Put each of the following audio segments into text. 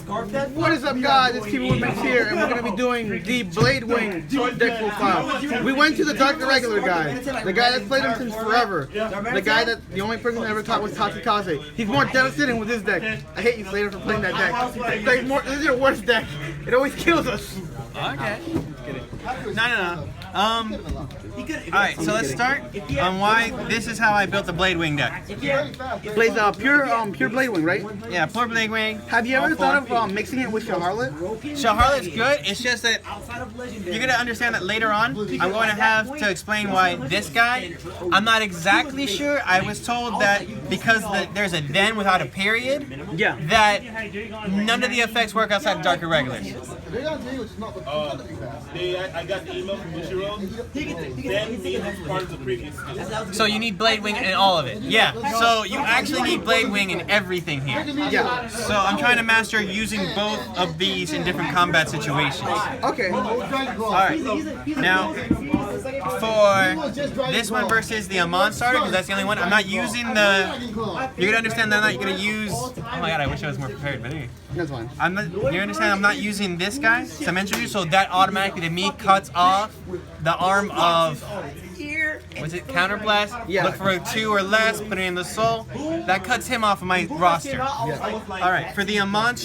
What is up, guys? It's Keeper Woodmix here, and we're going to be doing the Blade Wing deck profile. We went to the Dark Irregular guy, the guy that's played him since forever, the guy that the only person that ever taught was Tatsukase. He's more devastating with his deck. I hate you, Slater, for playing that deck. This is your worst deck. It always kills us. Okay. No. Alright, so let's start on why this is how I built the Blade Wing deck. Blade's pure Blade Wing, right? Yeah, pure Blade Wing. Have you ever thought of mixing it with Shaharlet? Shaharlet's good, it's just that you're going to understand that later on, I'm going to have to explain why this guy, I'm not exactly sure. I was told that because there's a then without a period, that none of the effects work outside Dark Irregulars. I got the email from Bushiro. Then means part of the previous skill. So you need Blade Wing in all of it. Yeah. So you actually need Blade Wing in everything here. Yeah. So I'm trying to master using both of these in different combat situations. Okay. Alright. Now, for this one versus the Amon starter, because that's the only one, I'm not using the... You're gonna understand that I'm not gonna use... Oh my god, I wish I was more prepared, but anyway. That's fine. You understand I'm not using this guy, Cementary, so that automatically to me cuts off the arm of... Was it Counterblast? Yeah. Look for a 2 or less, put it in the soul. That cuts him off of my roster. Yeah. Alright, for the Amon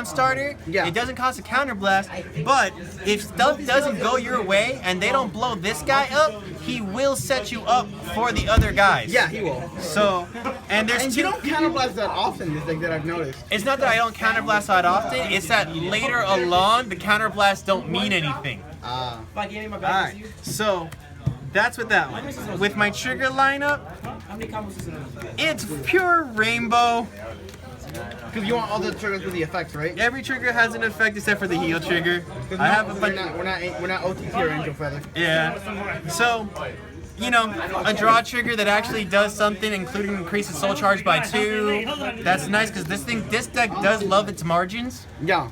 starter, it doesn't cost a Counterblast, but if stuff doesn't go your way and they don't blow this guy up, he will set you up for the other guys. Yeah, he will. So, and there's you don't counterblast that often, this deck that I've noticed. It's not that I don't counterblast that often, it's that later along, the counterblasts don't mean anything. Alright, so that's with that one. With my trigger lineup, it's pure rainbow. Because you want all the triggers with the effects, right? Every trigger has an effect except for the heal trigger. I have a bunch. We're not OTT or Angel Feather. Yeah. So, you know, a draw trigger that actually does something, including increases soul charge by 2. That's nice because this deck does love its margins. Yeah.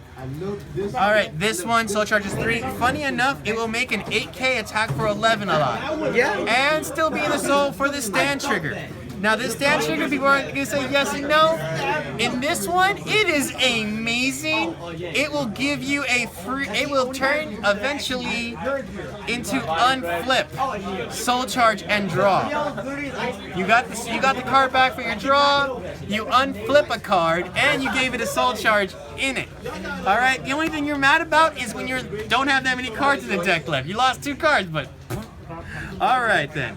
Alright, this one, soul charge is 3. Funny enough, it will make an 8k attack for 11 a lot. Yeah. And still be in the soul for the stand trigger. Now this stand trigger, people are going to say yes and no. In this one, it is amazing. It will give you a free, it will turn eventually into unflip, soul charge, and draw. You got the card back for your draw, you unflip a card, and you gave it a soul charge in it. Alright, the only thing you're mad about is when you don't have that many cards in the deck left. You lost 2 cards, but... Alright then.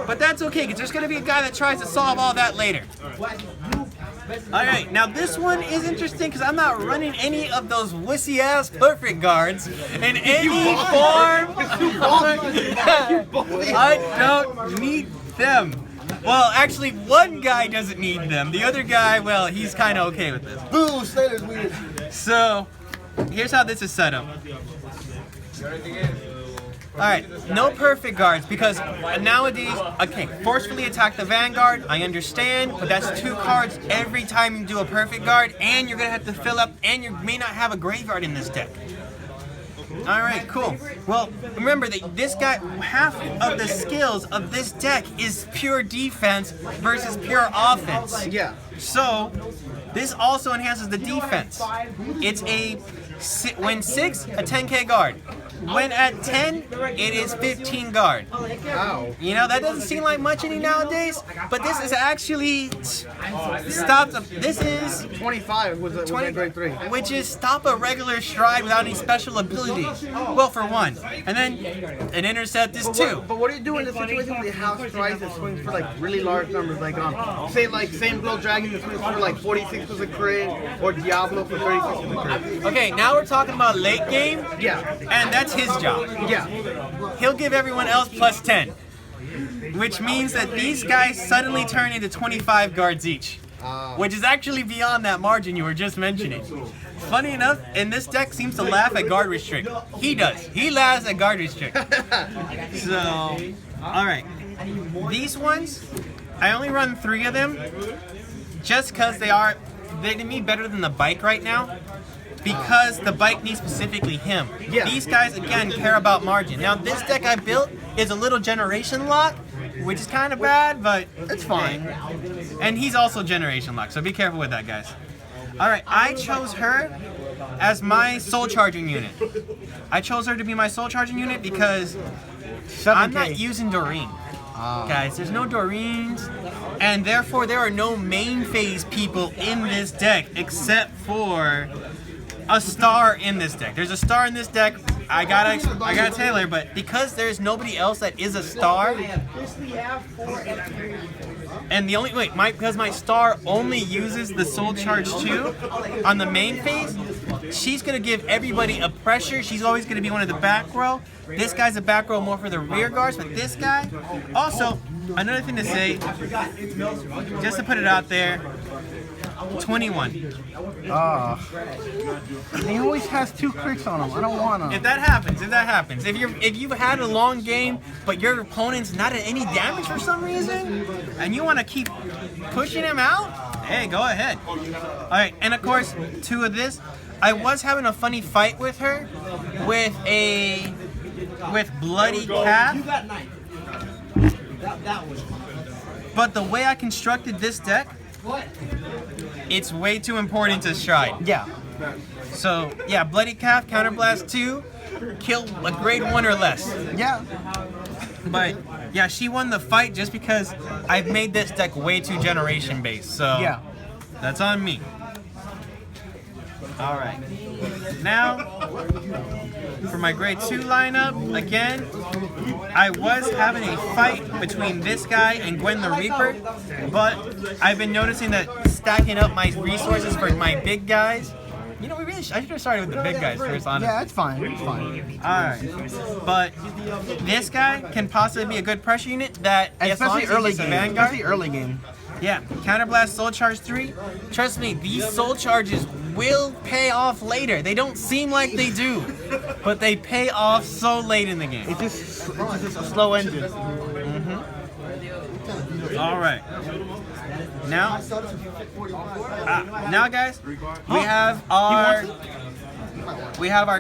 But that's okay, because there's going to be a guy that tries to solve all that later. Alright, now this one is interesting because I'm not running any of those wussy-ass perfect guards in any form. I don't need them. Well, actually, one guy doesn't need them. The other guy, well, he's kind of okay with this. Boo, Slater's weird. So, here's how this is set up. Alright, no perfect guards because nowadays, okay, forcefully attack the Vanguard, I understand, but that's 2 cards every time you do a perfect guard, and you're going to have to fill up, and you may not have a graveyard in this deck. Alright, cool. Well, remember that this guy, half of the skills of this deck is pure defense versus pure offense. Yeah. So, this also enhances the defense. It's when 6, a 10k guard. When at 10, it is 15 guard. Wow. You know, that doesn't seem like much any nowadays, but this is actually this is 25 was a grade 3. which is stop a regular stride without any special abilities. Well, for 1. And then an intercept is 2. But what do you do in the situation where the house tries to swing for like really large numbers? Like say like Same Blow Dragon that swings for like 46 was a crit, or Diablo for 36 was a crit. Okay, now we're talking about late game. Yeah. And that's his job. Yeah. He'll give everyone else plus 10. Which means that these guys suddenly turn into 25 guards each. Which is actually beyond that margin you were just mentioning. Funny enough, in this deck seems to laugh at guard restrict. He does. He laughs at guard restrict. So, alright. These ones, I only run 3 of them just because they to me better than the bike right now. Because the bike needs specifically him. Yeah. These guys, again, care about margin. Now, this deck I built is a little generation lock, which is kind of bad, but it's fine. And he's also generation lock, so be careful with that, guys. All right, I chose her as my soul charging unit. I chose her to be my soul charging unit because I'm not using Doreen. Guys, there's no Doreens, and therefore there are no main phase people in this deck except for a star in this deck. There's a star in this deck. I gotta Taylor, but because there's nobody else that is a star, and the only because my star only uses the soul charge 2 on the main phase, she's gonna give everybody a pressure. She's always gonna be one of the back row. This guy's a back row more for the rear guards, but this guy also another thing to say, just to put it out there. 21. He always has 2 crits on him. I don't want him. If that happens. If you've had a long game, but your opponent's not at any damage for some reason, and you want to keep pushing him out, hey, go ahead. All right, and of course, 2 of this. I was having a funny fight with her, with Bloody Calf. But the way I constructed this deck, it's way too important to Stride. Yeah. So, yeah, Bloody Calf, Counterblast 2, kill a grade 1 or less. Yeah. But, yeah, she won the fight just because I've made this deck way too generation based. So, yeah, that's on me. Alright. Now, for my grade 2 lineup, again, I was having a fight between this guy and Gwen the Reaper, but I've been noticing that stacking up my resources for my big guys, you know, I should have started with the big guys first, honestly. Yeah, it's fine. It's fine. Alright. But this guy can possibly be a good pressure unit that, especially early game. Especially early game. Yeah, Counterblast Soul Charge 3. Trust me, these Soul Charges will pay off later. They don't seem like they do, but they pay off so late in the game. It's just a slow engine. All right. Now, guys, we have our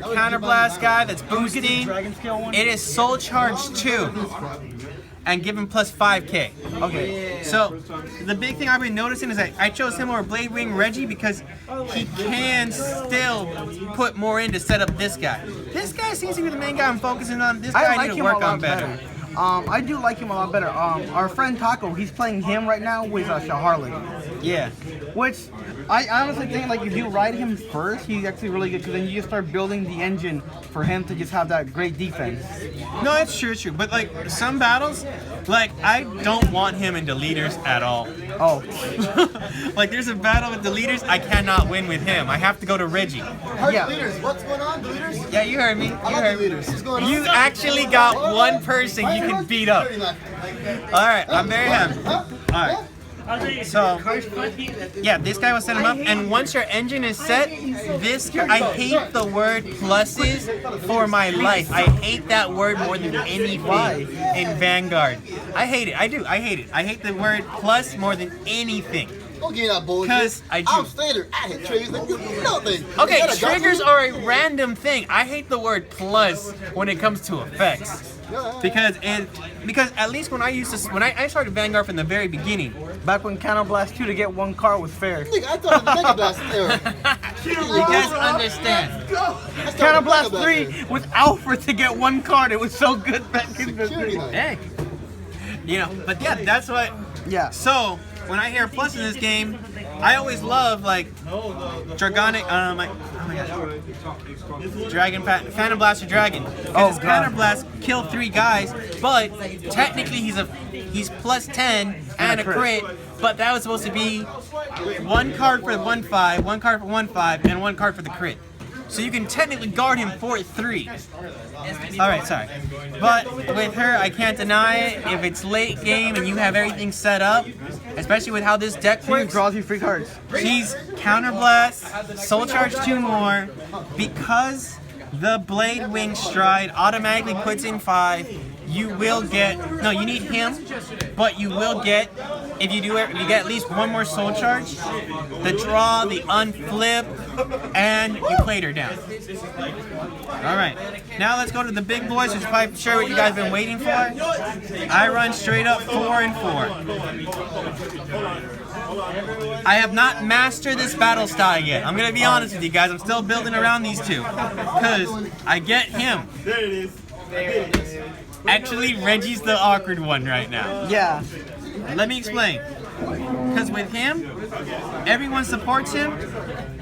Counterblast guy that's boosting. It is Soul Charge 2. And give him plus 5k. Okay. So, the big thing I've been noticing is that I chose him over Blade Wing Reggie because he can still put more in to set up this guy. This guy seems to be the main guy I'm focusing on. This guy I need to work on better. I do like him a lot better. Our friend Taco, he's playing him right now with Shaharli. Yeah. Which, I honestly think, like, if you ride him first, he's actually really good, because then you just start building the engine for him to just have that great defense. No, it's true, But, like, some battles, like, I don't want him in deleters at all. Oh. Like, there's a battle with deleters, I cannot win with him. I have to go to Reggie. Yeah. Deleters, what's going on, deleters? Yeah, you heard me. What's going on? You actually got one person you can beat up. Alright, I'm very happy. Alright. So, yeah, this guy will set him up, and once your engine is set, I hate the word pluses for my life. I hate that word more than anything in Vanguard. I hate it. I do. I hate it. I hate the word plus more than anything. Don't give me that bullshit. Because I do. I'm standard. I hit triggers like nothing. Okay, triggers are a random thing. I hate the word plus when it comes to effects. Because at least when I started Vanguard from the very beginning. Back when Counterblast 2 to get 1 card was fair. Nigga, I thought it was Mega Blast era. You guys understand. Counterblast 3 with Alfred to get 1 card. It was so good back in the day. Hey. You know, but yeah, that's what. Yeah. So, when I hear plus in this game, I always love, like, Dragonic, oh my gosh. Dragon, Phantom Blaster Dragon. Because Phantom Blast kill 3 guys, but technically he's plus 10 and a crit, but that was supposed to be 1 card for 1/5, 1 card for 1/5, and 1 card for the crit. So you can technically guard him for 3. Alright, sorry. But with her, I can't deny it. If it's late game and you have everything set up, especially with how this deck works, she draws you free cards. She's Counterblast, Soul Charge 2 more, because the Blade Wing Stride automatically puts in 5. You will get, no, you need him, but you will get, if you get at least 1 more Soul Charge, the draw, the unflip, and you played her down. Alright, now let's go to the big boys, which I'm sure what you guys have been waiting for. I run straight up 4 and 4. I have not mastered this battle style yet. I'm gonna be honest with you guys. I'm still building around these two. Because I get him. There it is. Actually, Reggie's the awkward one right now. Yeah. Let me explain. Because with him, everyone supports him,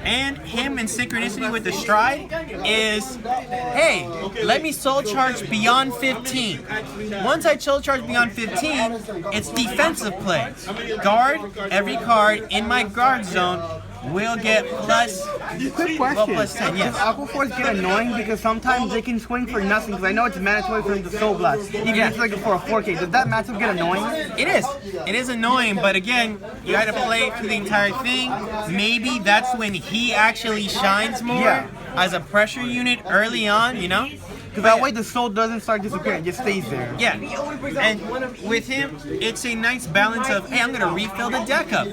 and him in synchronicity with the stride is, hey, let me soul charge beyond 15. Once I soul charge beyond 15, it's defensive play. Guard, every card in my guard zone will get plus, Quick well, question. plus 10, Does yes. Aqua Force get annoying because sometimes they can swing for nothing? Because I know it's mandatory for them to Soul Blast, even if it's like for a 4K. Does that matchup get annoying? It is. It is annoying, but again, you got to play through the entire thing. Maybe that's when he actually shines more Yeah. as a pressure unit early on, you know? Because that way the soul doesn't start disappearing, it just stays there. Yeah, and with him, it's a nice balance of, hey, I'm gonna refill the deck up.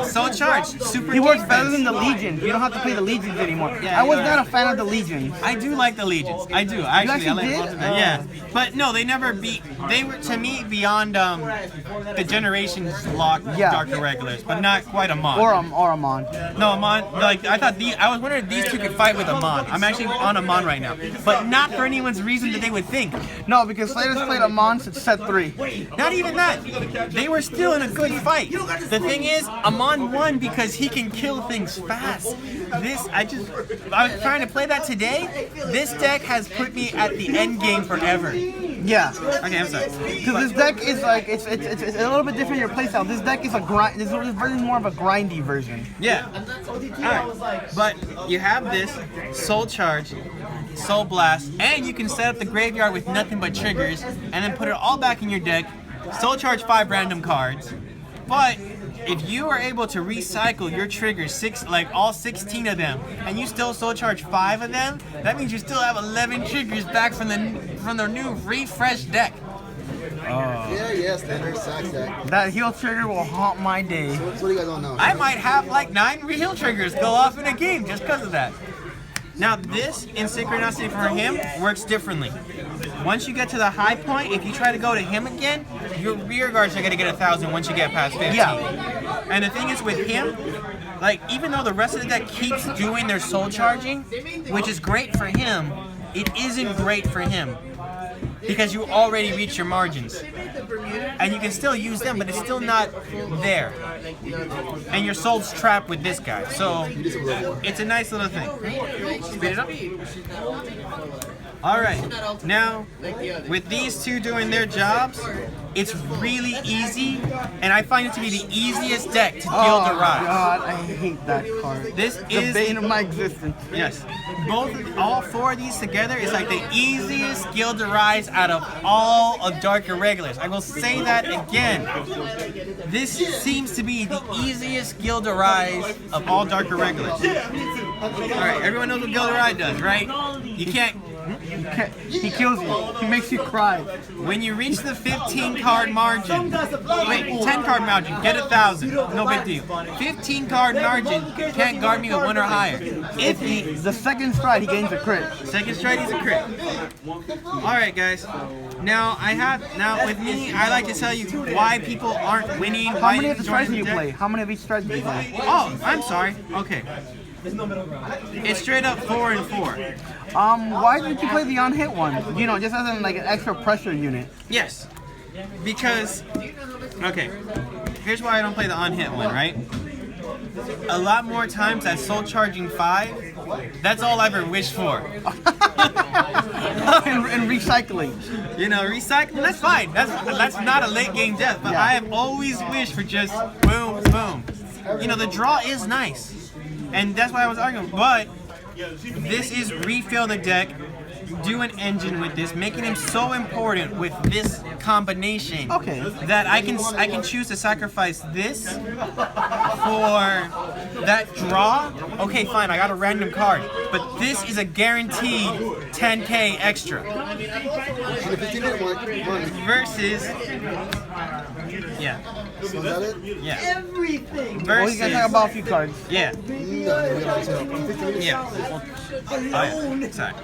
Soul charge, super He works defense. better than the Legions. You don't have to play the Legions anymore. Yeah, I was you're not right. a fan of the Legions. I do like the Legions. I do. Actually, I actually like did? most of them. Yeah, but no, they never beat. They were to me beyond the generations lock Yeah. Darker Regulars, but not quite Amon. Or Amon. No, Amon. Like I thought, I was wondering if these two could fight with Amon. I'm actually on Amon right now, but not for anyone's reason that they would think. No, because Slater's played Amon since set 3. Not even that. They were still in a good fight. The thing is, Amon won because he can kill things fast. I was trying to play that today. This deck has put me at the end game forever. Yeah. Okay, I'm sorry. Because this deck is like, it's a little bit different in your playstyle. This deck is a grind, this version is more of a grindy version. Yeah. Alright. But you have this Soul Charge, Soul Blast, and you can set up the graveyard with nothing but triggers, and then put it all back in your deck. Soul Charge 5 random cards. But if you are able to recycle your triggers, all 16 of them, and you still Soul Charge 5 of them, that means you still have 11 triggers back from the new refreshed deck. Yeah, Slater sucks that. That heal trigger will haunt my day. That's what you guys don't know. I might have like 9 heal triggers go off in a game just because of that. Now this, in synchronicity for him, works differently. Once you get to the high point, if you try to go to him again, your rear guards are going to get 1,000 once you get past 15. Yeah. And the thing is with him, like even though the rest of the deck keeps doing their soul charging, which is great for him, it isn't great for him. Because you already reached your margins. And you can still use them, but it's still not there. And your soul's trapped with this guy. So it's a nice little thing. Speed it up. Alright, now with these two doing their jobs, it's really easy, and I find it to be the easiest deck to deal the rise. God, I hate that card. This The is bane of my existence. yes. All 4 of these together is like the easiest Gilded Rise out of all of Dark Irregulars. I will say that again. This seems to be the easiest Gilded Rise of all Dark Irregulars. Alright, everyone knows what Gilded Rise does, right? You can't. He kills you. He makes you cry. When you reach the 15 card margin, 10 card margin, get 1,000. No big deal. 15 card margin, can't guard me with 1 or higher. If he The second stride, he gains a crit. second strike is a crit. Alright guys. Now with me, I like to tell you why people aren't winning. How why many of the strides do you deck. play? How many of each stride do you play? Oh, I'm sorry. Okay. It's straight up 4 and 4. Why didn't you play the on-hit one? You know, just as like an extra pressure unit. Yes. Because, okay, here's why I don't play the on-hit one, right? A lot more times at Soul Charging 5, that's all I ever wished for. and recycling. You know, recycling, that's fine. That's not a late game death, but I have always wished for just boom, boom. You know, the draw is nice. And that's why I was arguing, but this is refill the deck, do an engine with this, making him so important with this combination that I can choose to sacrifice this for that draw. Okay, fine, I got a random card, but this is a guaranteed 10k extra. Versus, yeah. So is that it? Yeah. Well, Versus, you can talk about a few cards. yeah. No, we don't tell. 15 minutes? Yeah. Oh, yeah. Sorry.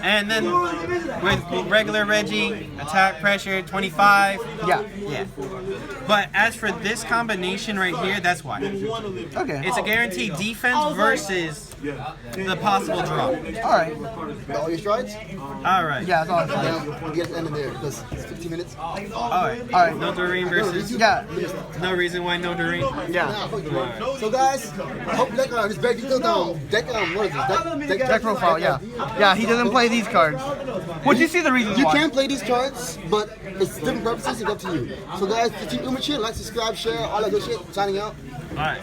And then with regular Reggie, attack, pressure, Stansher 25. Yeah. Yeah. But as for this combination right here, that's why. Okay. It's a guaranteed defense versus the possible draw. All right. All your strides? All right. Yeah, that's all I'm saying. Yeah, we'll get it ended there because it's 15 minutes. All right. All right. No Doreen versus. Yeah. No reason why no Doreen. Yeah. So guys, I hope deck this very detailed deck what is this? Deck profile. Yeah. Yeah. He doesn't play these cards. Would you see the reasons You why? can play these cards, but it's different purposes. It's up to you. So guys, the team Umachi, like, subscribe, share, all that good shit. Signing out. All right.